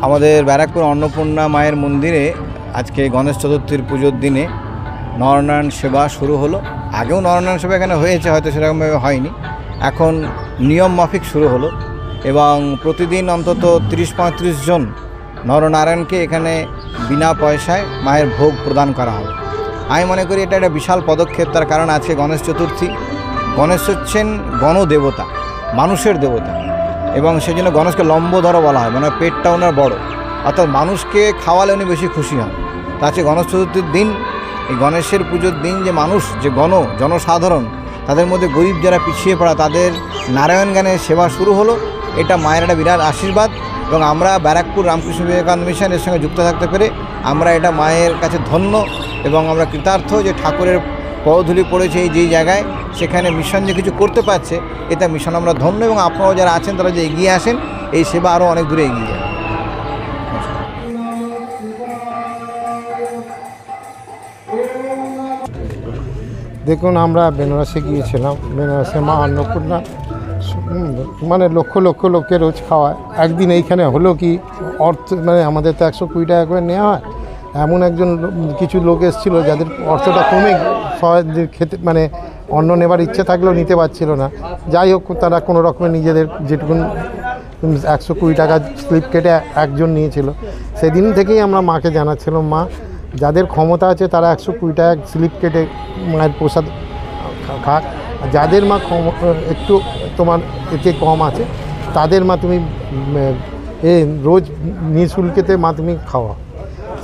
আমাদের ব্যারাকপুর অন্নপূর্ণা মায়ের মন্দিরে আজকে গণেশ চতুর্থীর পুজোর দিনে নরনারায়ণ সেবা শুরু হলো। আগেও নরনারায়ণ সেবা এখানে হয়েছে, হয়তো সেরকমভাবে হয়নি, এখন নিয়ম মাফিক শুরু হলো এবং প্রতিদিন অন্তত 30-35 জন নরনারায়ণকে এখানে বিনা পয়সায় মায়ের ভোগ প্রদান করা হবে। আমি মনে করি এটা একটা বিশাল পদক্ষেপ। তার কারণ আজকে গণেশ চতুর্থী। গণেশ হচ্ছেন গণদেবতা, মানুষের দেবতা, এবং সেই জন্য গণেশকে লম্বোদরও বলা হয়, মানে পেটটা ওনার বড়, অর্থাৎ মানুষকে খাওয়ালে উনি বেশি খুশি হন। তা আজকে গণেশ চতুর্থীর দিন, এই গণেশের পুজোর দিন যে মানুষ, যে জনসাধারণ, তাদের মধ্যে গরিব যারা পিছিয়ে পড়া, তাদের নারায়ণ গানের সেবা শুরু হলো। এটা মায়ের একটা বিরাট আশীর্বাদ এবং আমরা ব্যারাকপুর রামকৃষ্ণ বিবেকানন্দ মিশনের সঙ্গে যুক্ত থাকতে পেরে আমরা এটা মায়ের কাছে ধন্য এবং আমরা কৃতার্থ যে ঠাকুরের পদধূলি পড়েছে এই যেই জায়গায়, সেখানে মিশন যে কিছু করতে পারছে, এটা মিশন আমরা ধন্য। এবং আপনারাও যারা আছেন তারা যে এগিয়ে আসেন, এই সেবা আরও অনেক দূরে এগিয়ে যায়। দেখুন, আমরা বেনারসে গিয়েছিলাম। বেনারসে মা অন্নপূর্ণা মানে লক্ষ লক্ষ লোককে রোজ খাওয়ায়। একদিন এইখানে হলো কি, অর্থ মানে আমাদের তো 120 টাকা করে নেওয়া হয়, এমন একজন কিছু লোক এসেছিলো যাদের অর্থটা কমে খেতে মানে অন্ন নেবার ইচ্ছে থাকলেও নিতে পারছিল না। যাই হোক, তারা কোনো রকমের নিজেদের যেটুকুন 120 টাকা স্লিপ কেটে একজন নিয়েছিল। সেদিন থেকেই আমরা মাকে জানাচ্ছিলাম, মা যাদের ক্ষমতা আছে তারা 120 টাকা স্লিপ কেটে মায়ের প্রসাদ খাক, যাদের মা একটু তোমার এতে কম আছে তাদের মা তুমি রোজ নিঃশুল্কেতে মা তুমি খাওয়া।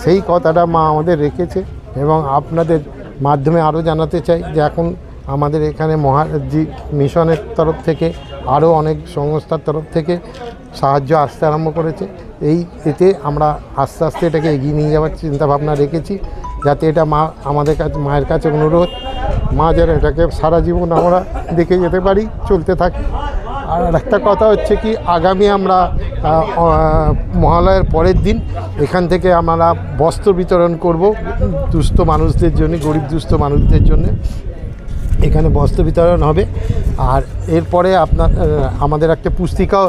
সেই কথাটা মা আমাদের রেখেছে এবং আপনাদের মাধ্যমে আরও জানাতে চাই যে এখন আমাদের এখানে মহাজি মিশনের তরফ থেকে আরও অনেক সংস্থার তরফ থেকে সাহায্য আসতে আরম্ভ করেছে। এতে আমরা আস্তে আস্তে এটাকে এগিয়ে নিয়ে যাওয়ার চিন্তাভাবনা রেখেছি, যাতে এটা আমাদের কাছে মায়ের কাছে অনুরোধ, মা যেন এটাকে সারা জীবন আমরা দেখে যেতে পারি, চলতে থাকি। আর একটা কথা হচ্ছে কি, আগামী আমরা মহালয়ার পরের দিন এখান থেকে আমরা বস্ত্র বিতরণ করব দুস্থ মানুষদের জন্য, গরিব দুস্থ মানুষদের জন্য এখানে বস্ত্র বিতরণ হবে। আর এরপরে আমাদের একটা পুস্তিকাও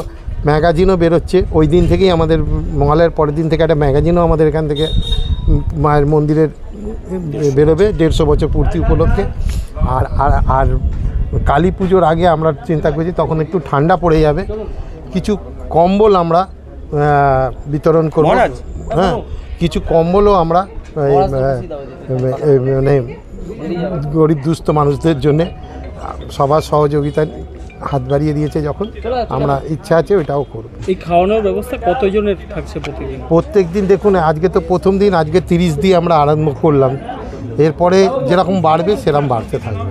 ম্যাগাজিনও বেরোচ্ছে। ওই দিন থেকেই আমাদের মহালয়ার পরের দিন থেকে একটা ম্যাগাজিনও আমাদের এখান থেকে মায়ের মন্দিরের বেরোবে 150 বছর পূর্তি উপলক্ষে। আর কালী পুজোর আগে আমরা চিন্তা করছি, তখন একটু ঠান্ডা পড়ে যাবে, কিছু কম্বল আমরা বিতরণ করব। হ্যাঁ, কিছু কম্বলও আমরা মানে গরিব দুস্থ মানুষদের জন্যে সবার সহযোগিতায় হাত বাড়িয়ে দিয়েছে, যখন আমরা ইচ্ছা আছে ওইটাও করব। এই খাওয়ানোর ব্যবস্থা কতজনের থাকছে প্রত্যেক দিন? দেখুন, আজকে তো প্রথম দিন, আজকে 30 দিয়ে আমরা আরম্ভ করলাম, এরপরে যেরকম বাড়বে সেরকম বাড়তে থাকবে।